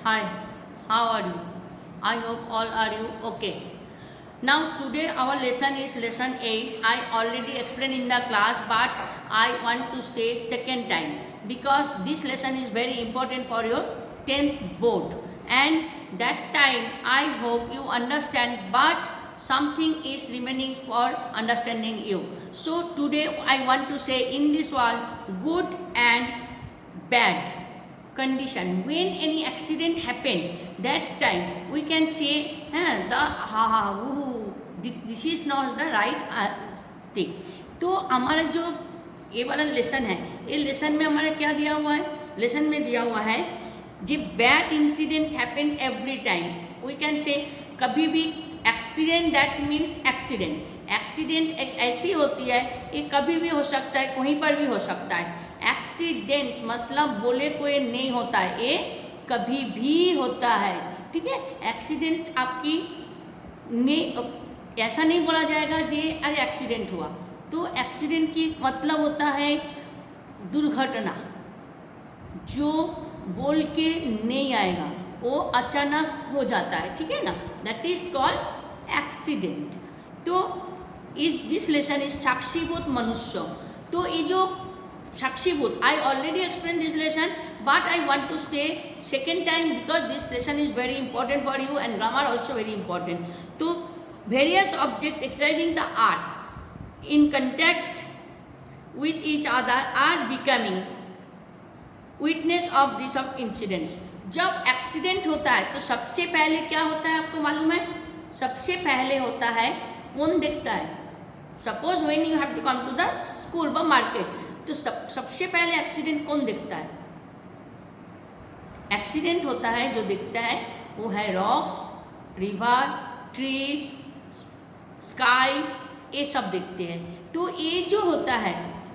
Hi, how are you? I hope all are you okay. Now today our lesson is lesson 8. I already explained in the class but I want to say second time because this lesson is very important for your 10th board and that time I hope you understand but something is remaining for understanding you. So today I want to say in this world good and bad condition. When any accident happen, that time we can say this is not the right thing. तो हमारा जो ये वाला lesson है, ये lesson में हमारा क्या दिया हुआ है? लेसन में दिया हुआ है जी bad incidents happen every time. We can say कभी भी accident, that means accident. Accident एक ऐसी होती है, ये कभी भी हो सकता है, कहीं पर भी हो सकता है. एक्सीडेंट्स मतलब बोले कोई नहीं होता है, ये कभी भी होता है. ठीक है, एक्सीडेंट्स आपकी नहीं, ऐसा नहीं बोला जाएगा जी अरे एक्सीडेंट हुआ. तो एक्सीडेंट की मतलब होता है दुर्घटना, जो बोल के नहीं आएगा, वो अचानक हो जाता है. ठीक है ना, दैट इज कॉल्ड एक्सीडेंट. तो इस दिस लेसन इज साक्षीभूत मनुष्य. तो ये जो साक्षीभूत, I already explained this lesson but I want to say second time because this lesson is very important for you and grammar also very important. तो various objects exciting the earth in contact with each other are becoming witness of this of incidents. जब accident होता है तो सबसे पहले क्या होता है आपको मालूम है? सबसे पहले होता है कौन देखता है? Suppose when you have to come to the school व मार्केट, तो सबसे पहले एक्सीडेंट कौन देखता है? एक्सीडेंट होता है जो दिखता है वो है रॉक्स, रिवर, ट्रीज, स्काई, ये सब दिखते हैं. तो ये जो होता है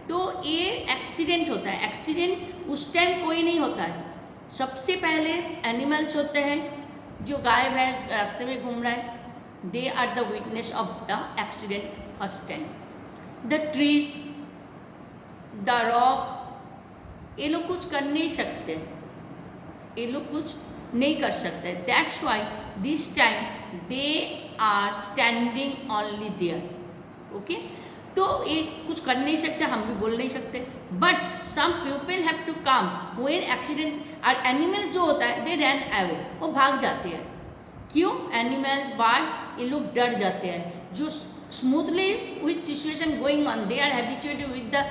तो ये एक्सीडेंट होता है. एक्सीडेंट उस टाइम कोई नहीं होता है. सबसे पहले एनिमल्स होते हैं, जो गाय भैंस रास्ते में घूम रहा है, they are the witness of the accident first time. The trees, the rock, ये लोग कुछ कर नहीं सकते, ये लोग कुछ नहीं कर सकते. That's why this time they are standing only there. Okay, तो ये कुछ कर नहीं सकते, हम भी बोल नहीं सकते. But some people have to come when accident. और एनिमल्स जो होता है दे रन अवे, वो भाग जाते हैं. क्यों? एनिमल्स, बर्ड्स, ये लोग डर जाते हैं. जो smoothly with situation going on, they are habituated with the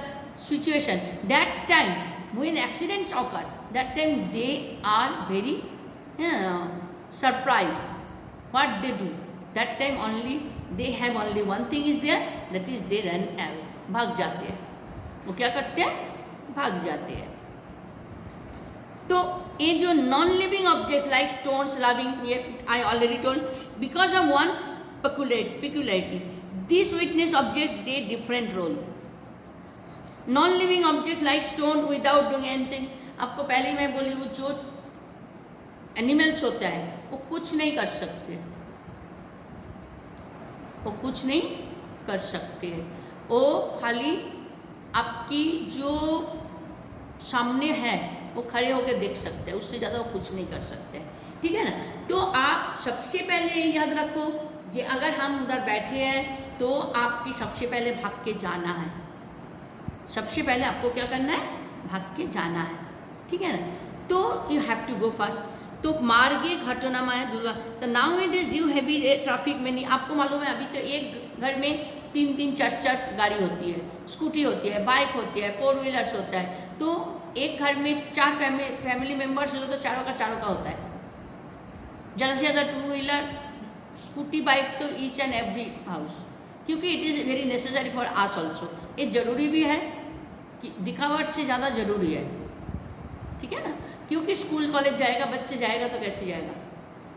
situation. That time when accidents occur, that time they are very surprised. What they do? That time only they have only one thing is there, that is they run away. भाग जाते हैं. वो क्या करते हैं? भाग जाते हैं. तो ये जो non living objects like stones, loving, ये I already told, because of once peculiarity, these witness objects play different role. Non living object like stone without doing anything, आपको पहले मैं बोली वो जो एनिमल्स होता है वो कुछ नहीं कर सकते, वो कुछ नहीं कर सकते. वो खाली आपकी जो सामने है वो खड़े होकर देख सकते हैं, उससे ज़्यादा वो कुछ नहीं कर सकते. ठीक है ना. तो आप सबसे पहले याद रखो कि अगर हम उधर बैठे हैं तो आपकी सबसे पहले भाग के जाना है. सबसे पहले आपको क्या करना है? भाग के जाना है. ठीक है ना. तो you have to go fast. तो मार्गे घटनामय दुर्गा. तो now it is due heavy traffic में नहीं. आपको मालूम है अभी तो एक घर में 3-3, 4-4 गाड़ी होती है, स्कूटी होती है, बाइक होती है, 4 व्हीलर्स होता है. तो एक घर में 4 फैमिली मेम्बर्स होते तो चारों का होता है. ज़्यादा से ज़्यादा 2 व्हीलर, स्कूटी, बाइक तो ईच एंड एवरी हाउस, क्योंकि it is very necessary for us also. ये ज़रूरी भी है कि दिखावट से ज़्यादा ज़रूरी है. ठीक है ना. क्योंकि स्कूल कॉलेज जाएगा, बच्चे जाएगा तो कैसे जाएगा?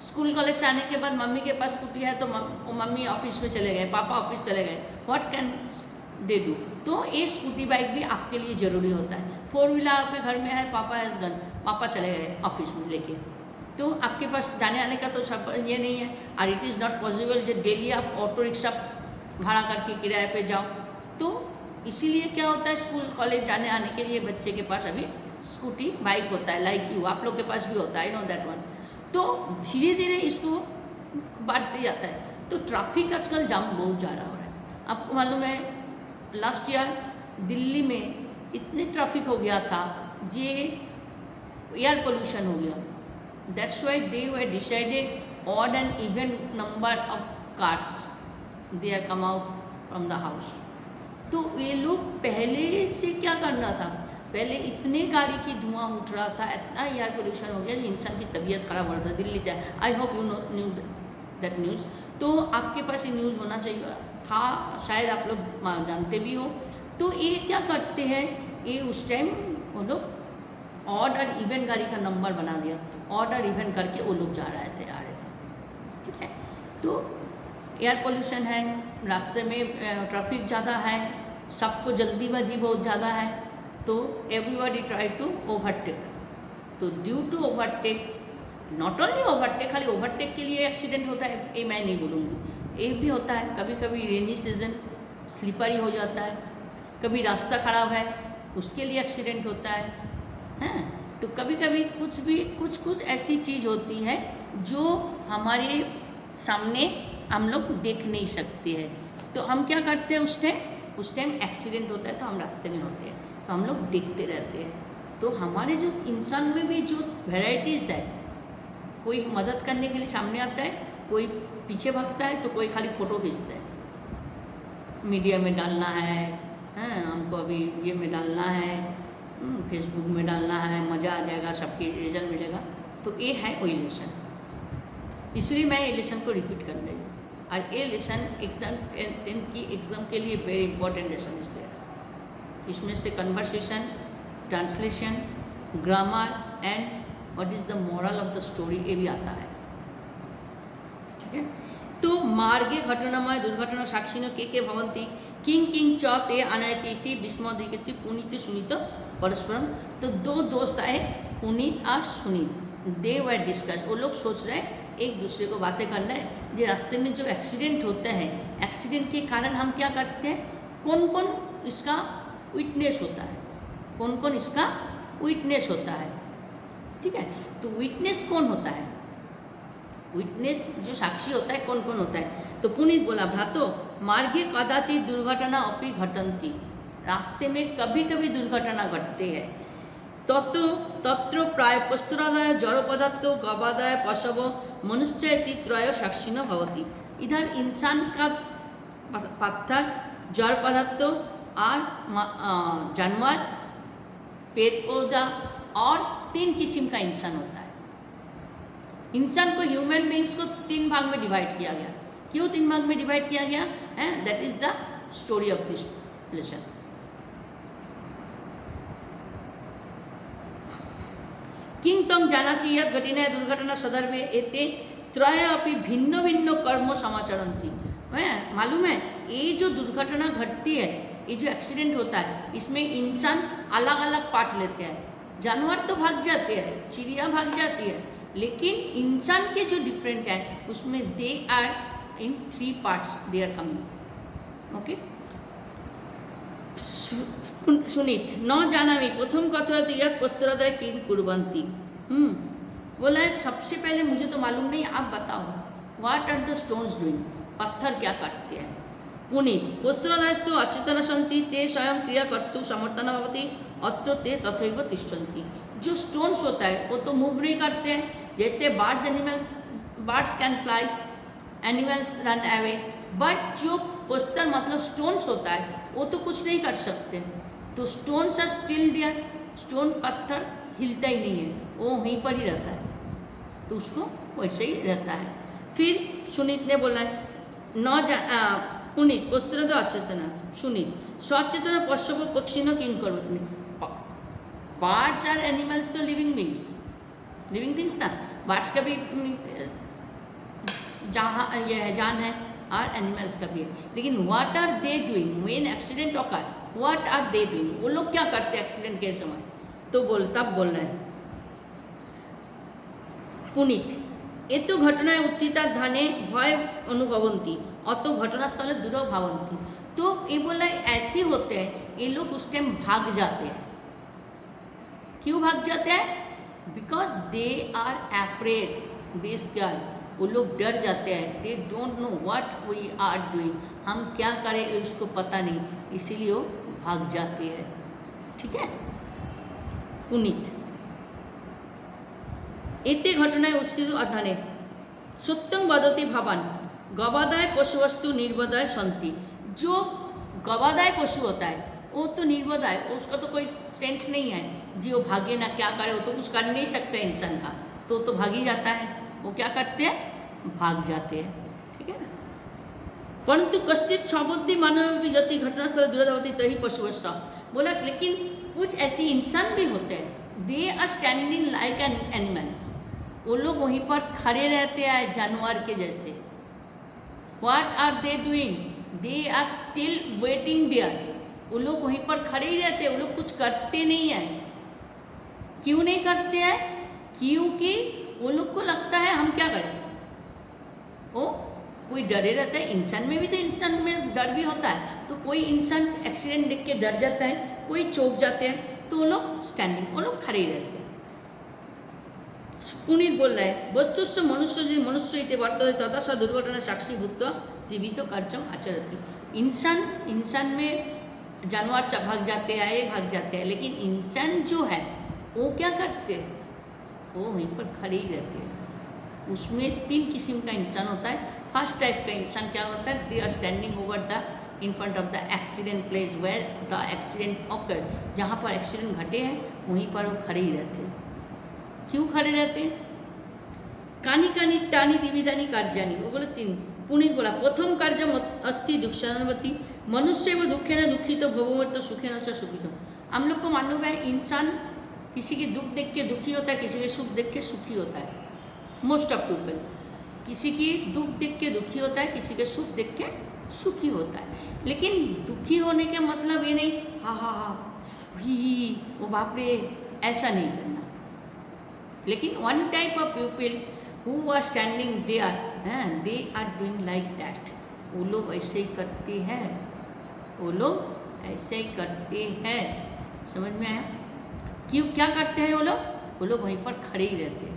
स्कूल कॉलेज से आने के बाद मम्मी के पास स्कूटी है तो मम्मी ऑफिस में चले गए, पापा ऑफिस चले गए, व्हाट कैन दे डू? तो ये स्कूटी बाइक भी आपके लिए ज़रूरी होता है. 4 व्हीलर आपके घर में है, पापा हैज़ गन, पापा चले गए ऑफिस में लेके, तो आपके पास जाने आने का तो सब ये नहीं है. और इट इज़ नॉट पॉसिबल जो डेली आप ऑटो रिक्शा भाड़ा करके किराए पे जाओ. तो इसीलिए क्या होता है, स्कूल कॉलेज जाने आने के लिए बच्चे के पास अभी स्कूटी बाइक होता है. लाइक यू, आप लोग के पास भी होता है, आई नो दैट वन. तो धीरे धीरे इसको बढ़ते जाता है। तो ट्रैफिक आजकल जाम बहुत ज़्यादा हो रहा है। आपको मालूम है लास्ट ईयर दिल्ली में इतने ट्रैफिक हो गया था, जे एयर पोल्यूशन हो गया। That's why they were decided odd and even number of cars they are come out from the house. तो ये लोग पहले से क्या करना था, पहले इतने गाड़ी की धुआं उठ रहा था, इतना एयर पोल्यूशन हो गया कि इंसान की तबीयत खराब हो रहा था। दिल्ली जाए, I hope you knew that news. तो आपके पास ये न्यूज़ होना चाहिए था, शायद आप लोग जानते भी हो। तो ये क्या करते हैं, ये उस टाइम वो लोग ऑड और इवन गाड़ी का नंबर बना दिया, ऑड और इवन करके वो लोग जा रहे थे, आ रहे थे। ठीक है, तो एयर पोल्यूशन है, रास्ते में ट्रैफिक ज़्यादा है, सबको जल्दीबाजी बहुत ज़्यादा है, तो एवरीबॉडी ट्राई टू ओवरटेक। तो due to overtake, not only overtake, खाली ओवरटेक के लिए एक्सीडेंट होता है ये मैं नहीं बोलूँगी, ये भी होता है कभी कभी रेनी सीजन स्लिपरी हो जाता है, कभी रास्ता ख़राब है उसके लिए एक्सीडेंट होता है, हैं। तो कभी कभी कुछ ऐसी चीज़ होती है जो हमारे सामने हम लोग देख नहीं सकते हैं। तो हम क्या करते हैं, उस टाइम एक्सीडेंट होता है तो हम रास्ते में होते हैं, तो हम लोग देखते रहते हैं। तो हमारे जो इंसान में भी जो वेराइटीज़ है, कोई मदद करने के लिए सामने आता है, कोई पीछे भागता है, तो कोई खाली फ़ोटो खींचता है, मीडिया में डालना है, हैं हमको अभी ये में डालना है, फेसबुक में डालना है, मज़ा आ जाएगा, सबके रिजल्ट मिलेगा। तो ये है वो लेसन, इसलिए मैं ये लेसन को रिपीट कर रही हूँ। और ये लेसन एग्ज़ाम 10th की एग्ज़ाम के लिए वेरी इंपॉर्टेंट लेसन इस तरह। इसमें से conversation, translation, grammar and what is the moral of the story, ये भी आता है। ठीक है, तो मार्गे घटनामय दुर्घटना साक्षिण के भवन्ति किं किं च ते अनयति इति विस्मयदिति पुनीत सुनीत परस्परम। तो दो दोस्त आए, पुनीत और सुनीत, दे वर डिस्कस, वो लोग सोच रहे हैं, एक दूसरे को बातें करना है, जो रास्ते में जो एक्सीडेंट होता है, एक्सीडेंट के कारण हम क्या करते हैं, कौन कौन इसका विटनेस होता है, कौन कौन इसका विटनेस होता है। ठीक है, तो विटनेस कौन होता है, विटनेस जो साक्षी होता है कौन कौन होता है। तो पुनीत बोला, भ्रातो मार्गे कदाचित दुर्घटना अपि घटन्ति, रास्ते में कभी कभी दुर्घटना घटते हैं। तत्र प्राय पस्तुरादाय जड़ पदार्थ गवादाय पशव मनुष्य इति त्रय साक्षिण भवति। इधर इंसान का पत्थर, जड़ पदार्थ और जानवर, पेड़ पौधा और 3 किस्म का इंसान होता है। इंसान को, ह्यूमन बींग्स को 3 भाग में डिवाइड किया गया। क्यों 3 भाग में डिवाइड किया गया है, that is the story of this lesson. किं तम जानासि यत् घटिना दुर्घटना सदर्भे एते त्रय अपि भिन्न भिन्न कर्म समाचरन्ति। मालूम है, ये जो दुर्घटना घटती है, ये जो एक्सीडेंट होता है, इसमें इंसान अलग अलग पार्ट लेते हैं। जानवर तो भाग जाते हैं, चिड़िया भाग जाती है, लेकिन इंसान के जो डिफरेंट है उसमें they are in 3 parts, they are coming. Okay, सुनीत न जानामि प्रथम कथा तो यह पस्तुरादय किं कुर्वन्ति। बोला है, सबसे पहले मुझे तो मालूम नहीं, आप बताओ what are the stones doing, पत्थर क्या करते हैं। पुनीत पस्तुरादयस्तु अचेतन सन्ति ते स्वयं क्रिया कर्तुं समर्थन भवति अत्र ते तथैव तिष्ठन्ति। जो स्टोन्स होता है वो तो मूव नहीं करते हैं, जैसे birds can fly, animals run away, but जो पत्थर मतलब स्टोन्स होता है वो तो कुछ नहीं कर सकते। तो stones are still there, stone पत्थर हिलता ही नहीं है, वो वहीं पर ही रहता है, तो उसको वैसे ही रहता है। फिर सुनीत ने बोला है, पुनीत पस्तुरादय अचेतन, सुनीत सचेतन पश्यप पक्षिण किं करोति। बर्ड्स आर एनिमल्स तो लिविंग बींग्स, लिविंग थिंग्स ना, बर्ड्स का भी जहाँ ये है जान है और एनिमल्स का भी है, लेकिन what are they doing when accident occur, what are they doing, वो लोग क्या करते हैं एक्सीडेंट के समय। तो बोल रहा है पुनीत, ये तो घटनाएं उत्थिता धाने भय अनुभवंती अतो घटनास्थले दूर भावंती। तो ये बोला ऐसे होते हैं, ये लोग उस टाइम भाग जाते हैं। क्यों भाग जाते हैं, बिकॉज दे आर एफ्रेड, देश क्या है, वो लोग डर जाते हैं, they don't know what we are doing, हम क्या करें उसको पता नहीं, इसीलिए वो भाग जाते हैं। ठीक है। पुनीत एते घटनाएं उस्थित अधाने सत्यं वदति भवान गवादाय पशुवस्तु निर्वदाय संति। जो गवादाय पशु होता है वो तो निर्वदाय, उसका तो कोई सेंस नहीं है जी, वो भागे ना क्या करे, वो तो कुछ कर नहीं सकते इंसान का, तो भाग ही जाता है। वो क्या करते हैं, भाग जाते हैं। ठीक है ना। परंतु कश्चित शबुद्धि मानव भी जति घटनास्थल दूरधावती तही पशुवस्ता बोला, लेकिन कुछ ऐसे इंसान भी होते हैं, they are standing like an animals, वो लोग वहीं पर खड़े रहते हैं जानवर के जैसे। What are they doing, they are still waiting there, वो लोग वहीं पर खड़े ही रहते हैं, वो लोग कुछ करते नहीं हैं। क्यों नहीं करते हैं, क्योंकि वो लोग को लगता है हम क्या करें, वो कोई डरे रहता है। इंसान में भी तो इंसान में डर भी होता है, तो कोई इंसान एक्सीडेंट देख के डर जाता है, कोई चौंक जाते हैं, तो वो लोग स्टैंडिंग, वो लोग खड़े ही रहते हैं। पुनीत बोल रहा है वस्तुस्थ मनुष्य जी मनुष्य इति वर्तते तथा स दुर्घटना साक्षी भूत्वा जीवित कार्यम आचरति। इंसान में जानवर भाग जाते हैं, ये भाग जाते हैं, लेकिन इंसान जो है वो क्या करते हैं, वो वहीं पर खड़े ही रहते हैं। उसमें 3 किस्म का इंसान होता है। फर्स्ट टाइप का इंसान क्या होता है, they are standing over the in front of the accident place where the accident occur, जहाँ पर एक्सीडेंट घटे हैं वहीं पर वो खड़े ही रहते हैं। क्यों खड़े रहते हैं, कानी कानी टानी दिविधानी कार्यानी, वो बोले 3। पुनीत बोला प्रथम कार्य अस्ति दुक्षानुवती मनुष्य व दुखे न दुखित भवमर्त सुखे न सुखित। हम लोग को मालूम है इंसान किसी के दुख देख के दुखी होता है, किसी के सुख देख के सुखी होता है। मोस्ट ऑफ पीपल किसी की दुख देख के दुखी होता है, किसी के सुख देख के सुखी होता है। लेकिन दुखी होने का मतलब ये नहीं हा ही वो बाप रे, ऐसा नहीं करना। लेकिन one type of people who are standing there, they are doing like that, वो लोग ऐसे ही करते हैं, वो लोग ऐसे ही करते हैं। समझ में आया? क्यों क्या करते हैं वो लोग वहीं पर खड़े ही रहते हैं।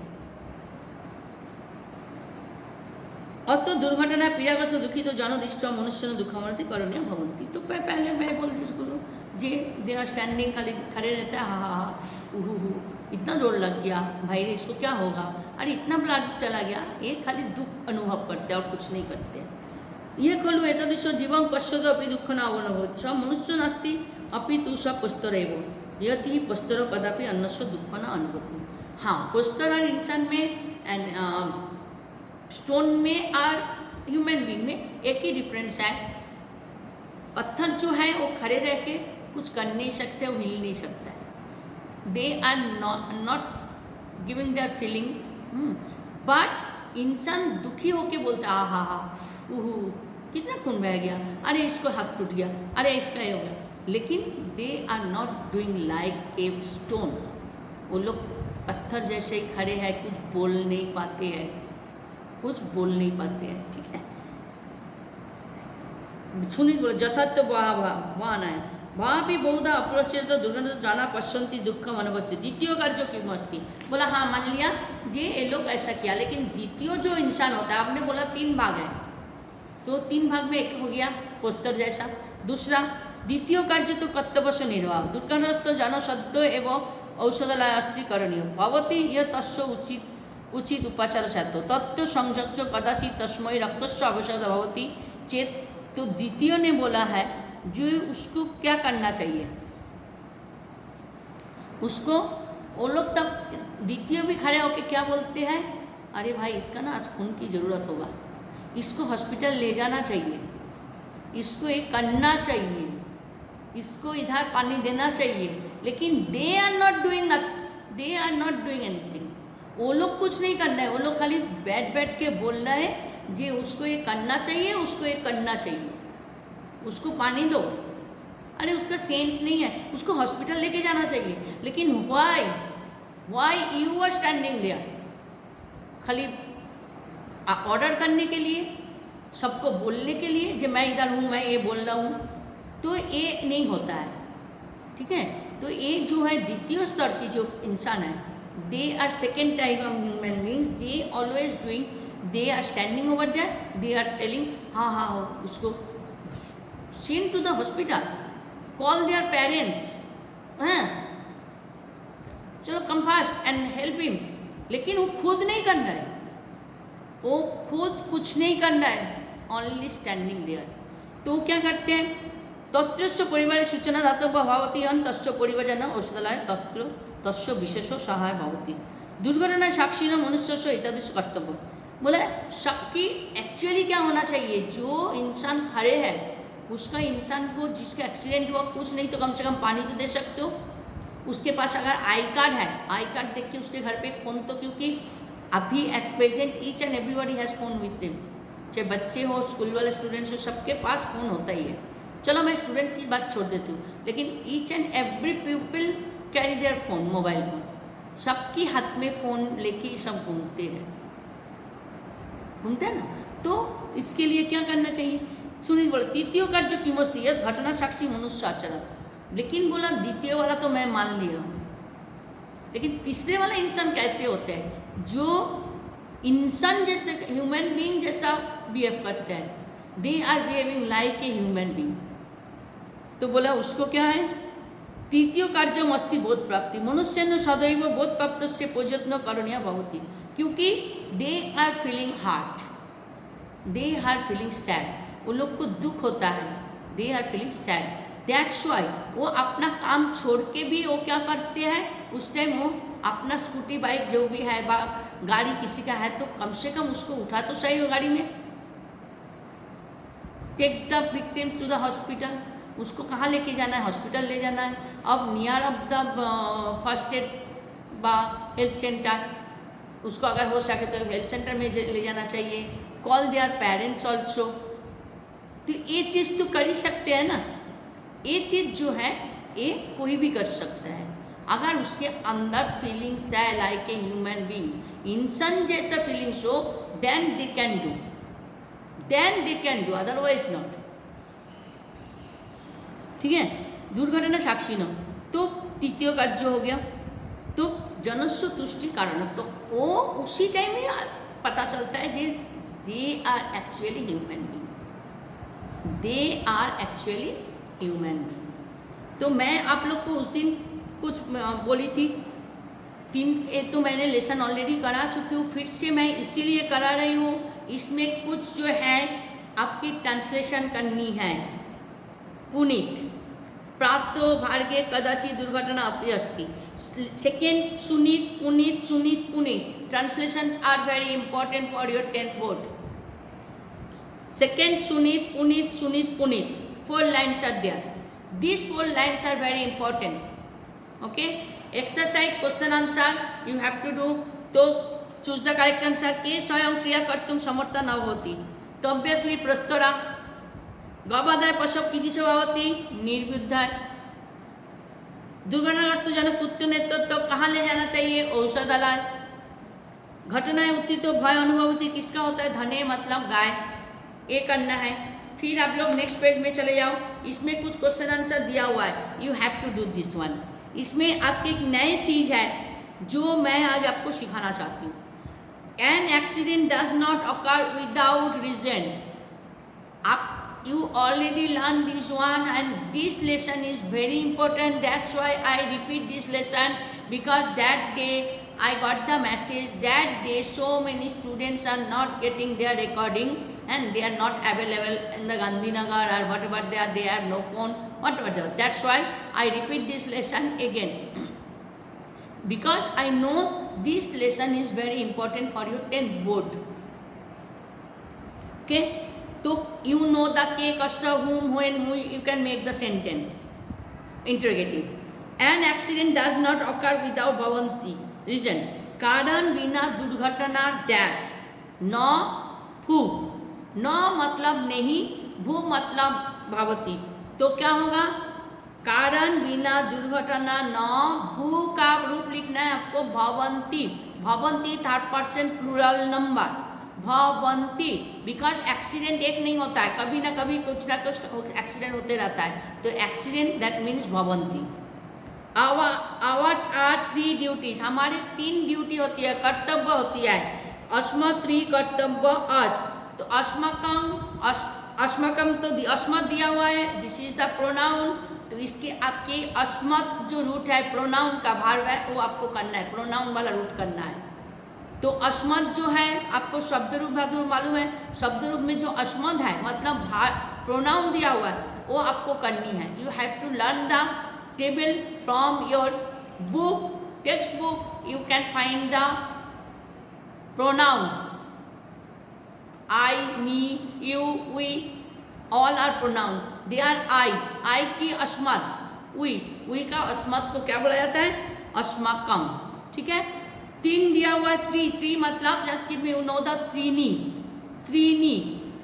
अतो दुर्घटना पीड़ाग्रस्त दुखी तो जनदिष्ट मनुष्य दुखावनति करणीय भवंती। तो पहले मैं बोल दी उसको जे दे आर स्टैंडिंग, खाली खड़े रहता है, हा उहू इतना जोर लग गया भाई इसको क्या होगा, अरे इतना ब्लड चला गया, ये खाली दुख अनुभव करते हैं और कुछ नहीं करते। ये खलु एतदृश जीवन पश्यत अपनी दुख न अनुभव स मनुष्य नास्ति अपि तु स पस्तर एवं यति पस्तर कदापि अन्य दुख न अनुभवति। हाँ, पस्तर और इंसान में एंड स्टोन में और ह्यूमन बींग में एक ही डिफरेंस है। पत्थर जो है वो खड़े रह के कुछ कर नहीं सकते, वो हिल नहीं सकता है। They are not giving that feeling. But इंसान दुखी होके बोलता है हा उहू कितना खून बह गया, अरे इसको हाथ टूट गया, अरे इसका ये हो गया। लेकिन they are not doing like a stone. वो लोग पत्थर जैसे ही खड़े हैं, कुछ बोल नहीं पाते हैं, कुछ बोल नहीं पाते हैं। ठीक है। सुनी बोले यथार्थ वाहन है वहाँ भी बहुधा अप्रचलित दुर्घटना जाना पश्यंती दुखम अनुभवती। द्वितीय कार्य क्यों मस्ती बोला, हाँ मान लिया जे ये लोग ऐसा किया, लेकिन द्वितीय जो इंसान होता है, आपने बोला 3 भाग है, तो 3 भाग में एक हो गया पोस्टर जैसा। दूसरा द्वितीय कार्य तो कर्तव्य से निर्वाह दुर्घटनाग्रस्त जन सद्य एवं औषधालय अस्ति करणीय भवती यह तस्व उचित उपचार साध्य तत्व संजक्ष कदाचित तस्मय रक्तस्व आवश्यकता भवती चेत। तो द्वितीय ने बोला है जो उसको क्या करना चाहिए, उसको वो लोग तब द्वितीय भी खड़े होकर क्या बोलते हैं, अरे भाई इसका ना आज खून की ज़रूरत होगा, इसको हॉस्पिटल ले जाना चाहिए, इसको एक करना चाहिए, इसको इधर पानी देना चाहिए। लेकिन they are not doing anything. वो लोग कुछ नहीं करना है, वो लोग खाली बैठ के बोल रहे हैं जे उसको ये करना चाहिए, उसको ये करना चाहिए, उसको पानी दो, अरे उसका सेंस नहीं है, उसको हॉस्पिटल लेके जाना चाहिए। लेकिन why you are standing there, खाली ऑर्डर करने के लिए, सबको बोलने के लिए जे मैं इधर हूँ, मैं ये बोल रहा हूँ, तो ये नहीं होता है। ठीक है। तो ये जो है द्वितीय स्तर की जो इंसान है They are second type of human beings. They always doing, they are standing over there, they are telling हाँ उसको send to the hospital, call their parents, हाँ चलो come fast and help him. लेकिन वो खुद नहीं करना है, वो खुद कुछ नहीं करना है, ओनली स्टैंडिंग देयर. तो क्या करते हैं, तत्रस्य परिवारे सूचना दातव्य भवति अन तस्य परिवारजन औषधालय तत्र तस्य विशेष सहाय भवति. दुर्घटना साक्षी न मनुष्य इत्यादि कर्तव्य. बोला सबकी एक्चुअली क्या होना चाहिए, जो इंसान खड़े है उसका, इंसान को जिसका एक्सीडेंट हुआ कुछ नहीं तो कम से कम पानी तो दे सकते हो. उसके पास अगर आई कार्ड है, आई कार्ड देख के उसके घर पे एक फ़ोन तो, क्योंकि अभी at present each and everybody has phone with them, चाहे बच्चे हो, स्कूल वाले स्टूडेंट्स हो, सबके पास फ़ोन होता ही है. चलो मैं स्टूडेंट्स की बात छोड़ देती हूँ, लेकिन each and every people carry their phone, mobile phone, सबकी हाथ में फ़ोन लेके सब घूमते हैं ना. तो इसके लिए क्या करना चाहिए, सुनील बोला तृतीय कार्य किमस्ति यह घटना साक्षी मनुष्य आचरण. लेकिन बोला द्वितीय वाला तो मैं मान लिया हूँ, लेकिन तीसरे वाला इंसान कैसे होते हैं, जो इंसान जैसे ह्यूमन बीइंग जैसा बिहेव करते हैं, they are behaving like a human being. तो बोला उसको क्या है, तृतीय कार्य मस्ति बोध प्राप्ति. मनुष्य सदैव बोध प्राप्त से प्रयत्न करणीय भवति, क्योंकि they are feeling hurt, they are feeling sad, वो लोग को दुख होता है, they are feeling sad. That's why वो अपना काम छोड़ के भी वो क्या करते हैं, उस टाइम वो अपना स्कूटी बाइक जो भी है, गाड़ी किसी का है तो कम से कम उसको उठा तो सही हो गाड़ी में, take the victims to the hospital. उसको कहाँ लेके जाना है, हॉस्पिटल ले जाना है. अब near of the first aid बा हेल्थ सेंटर, उसको अगर हो सके तो हेल्थ सेंटर में ले जाना चाहिए. Call their parents also. तो ये चीज़ तो कर ही सकते हैं ना, ये चीज़ जो है ये कोई भी कर सकता है अगर उसके अंदर फीलिंग्स है लाइक ए ह्यूमन बीइंग, इंसान जैसा फीलिंग्स हो, then they can do, otherwise not. ठीक है. दुर्घटना साक्षी न, तो तृतीय कार्य हो गया. तो जनस्व तुष्टि कारण, तो वो उसी टाइम में पता चलता है जे they are actually human being, they are actually human being. तो मैं आप लोग को उस दिन कुछ बोली थी, 3 तो मैंने लेसन ऑलरेडी करा चुकी हूँ, फिर से मैं इसीलिए करा रही हूँ. इसमें कुछ जो है आपकी ट्रांसलेशन करनी है. पुनीत प्रातो भार्गे कदाचित दुर्घटना अपि अस्ति. सेकेंड सुनीत पुनीत translations are very important for your 10th board. Second Sunit Puneet. 4 lines are there. These 4 lines are very important. Okay. Exercise question answer you have to do. तो choose the correct answer. के स्वयं क्रिया कर्तुं समर्था न भवति. तो obviously प्रस्तरा. गवादाय पशव कीदृश भवति निर्विद्धाय. दुर्घटनाग्रस्त जन पुत्र नेतृत्व कहाँ ले जाना चाहिए, औषधालय. घटनाएं होती तो भय अनुभवती किसका होता है, धने मतलब गाय. ये करना है. फिर आप लोग नेक्स्ट पेज में चले जाओ, इसमें कुछ क्वेश्चन आंसर दिया हुआ है, you have to do this one. इसमें आपकी एक नई चीज़ है जो मैं आज आपको सिखाना चाहती हूँ. An accident does not occur without reason. आप you already learn this one and this lesson is very important. That's why I repeat this lesson because that day I got the message that day so many students are not getting their recording and they are not available in the Gandhinagar or whatever they have no phone, whatever. That's why I repeat this lesson again because I know this lesson is very important for your 10th board. Okay, so you know the ke, kasha, whom, when, who, you can make the sentence interrogative. An accident does not occur without bhavanti. Reason कारण बिना दुर्घटना dash. न भू, न मतलब नहीं, भू मतलब भवती. तो क्या होगा, कारण बिना दुर्घटना न भू का रूप लिखना है आपको भवंती. भवंती 3rd person प्लूरल नंबर भवंती. बिकॉज एक्सीडेंट एक नहीं होता है, कभी ना कभी कुछ ना कुछ एक्सीडेंट होते रहता है. तो एक्सीडेंट दैट मीन्स भवंती. Hours are 3 ड्यूटीज, हमारे 3 ड्यूटी होती है, कर्तव्य होती है। अस्मत् कर्तव्य अस, तो अस्मकम तो अस्मत् दिया हुआ है, दिस इज द प्रोनाउन। तो इसके आपके अस्मत् जो रूट है प्रोनाउन का भार्ब है वो आपको करना है, प्रोनाउन वाला रूट करना है। तो अस्मत् जो है आपको शब्द रूप धातु मालूम है, शब्द रूप में जो अस्मत् है मतलब प्रोनाउन दिया हुआ है वो आपको करनी है। You have to learn the table from your book, text book, you can find the pronoun I, me, you, we, all are pronoun. They are I की अस्मत्, we का अस्मत् को क्या बोला जाता है? अस्माकम, ठीक है। 3 दिया हुआ है, 3 मतलब संस्कृत में यू नो द त्रीनी।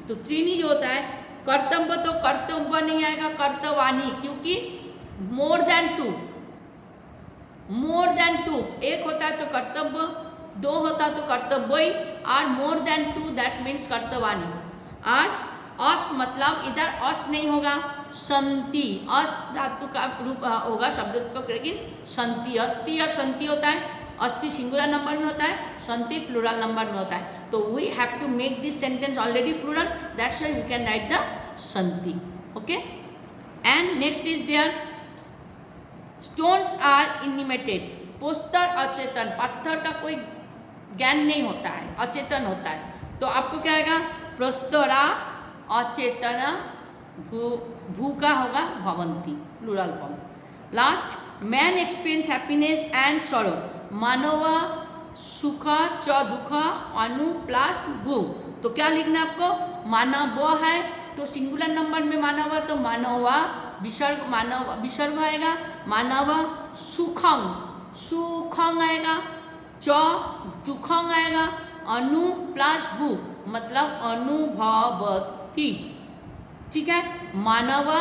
तो त्रीनी जो होता है कर्तव्य, तो कर्तव्य नहीं आएगा, कर्तवानी, क्योंकि मोर देन टू, एक होता है तो कर्तव्य, 2 होता तो कर्तव्य, और मोर देन 2 दैट मीन्स कर्तवानी। और अस मतलब इधर अस नहीं होगा, संति, अस धातु का रूप होगा शब्द रूप का, लेकिन संति, अस्ति और संति होता है। अस्ति सिंगुलर नंबर में होता है, संति प्लूरल नंबर में होता है। तो we have to make this sentence already plural, that's why we can write the संति, okay. And next is there stones are inanimate, पोस्तर अचेतन, पत्थर का कोई ज्ञान नहीं होता है, अचेतन होता है। तो आपको क्या आएगा? प्रस्तरा अचेतन भू का होगा भवंती, plural form. Last, man experience happiness and sorrow, मानव सुख च दुख अनु प्लस भू। तो क्या लिखना है आपको? मानव है तो सिंगुलर नंबर में मानव, तो मानवा विसर्ग, मानव विसर्ग आएगा, मानव सुखंग आएगा, च दुखंग आएगा, अनु प्लस भू मतलब अनुभवती, ठीक है। मानव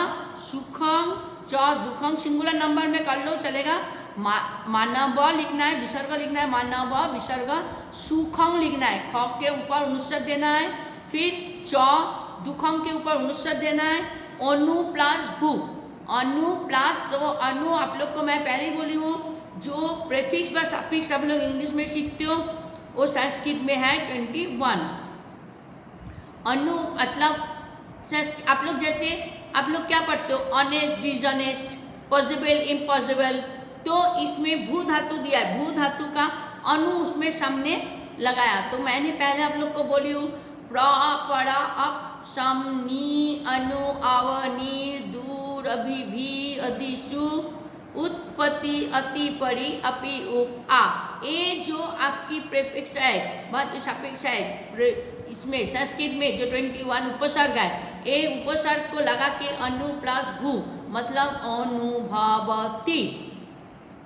सुखंग च दुखंग सिंगुलर नंबर में कर लो चलेगा। मानव लिखना है, विसर्ग लिखना है, मानव विसर्ग, सुखंग लिखना है, ख के ऊपर अनुस्वर देना है, फिर च दुखंग के ऊपर अनुस्वर देना है, अनु प्लस भू, अनु प्लस, तो अनु आप लोग को मैं पहले ही बोली हूँ, जो प्रेफिक्स व सफिक्स आप लोग इंग्लिश में सीखते हो वो संस्कृत में है 21। अनु मतलब आप लोग जैसे आप लोग क्या पढ़ते हो? ऑनेस्ट, डिसऑनेस्ट, पॉसिबल, इम्पॉसिबल, तो इसमें भू धातु दिया है, भू धातु का अनु उसमें सामने लगाया। तो मैंने पहले आप लोग को बोली हूँ प्र पड़ा अप सम नी अनु अव नीर दूर अभि भी अधिशु उत्पत्ति अति परी अपि उप आ। ये जो आपकी प्रेफिक्स है बाद सफिक्स है इसमें संस्कृत में जो 21 उपसर्ग है, ये उपसर्ग को लगा के अनु प्लस भू मतलब अनुभवती,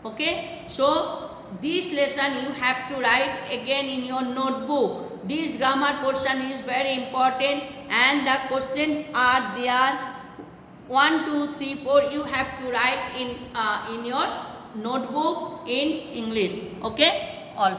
okay. So this lesson you have to write again in your notebook. This grammar portion is very important and the questions are there 1 2 3 4 you have to write in your notebook in English, okay all.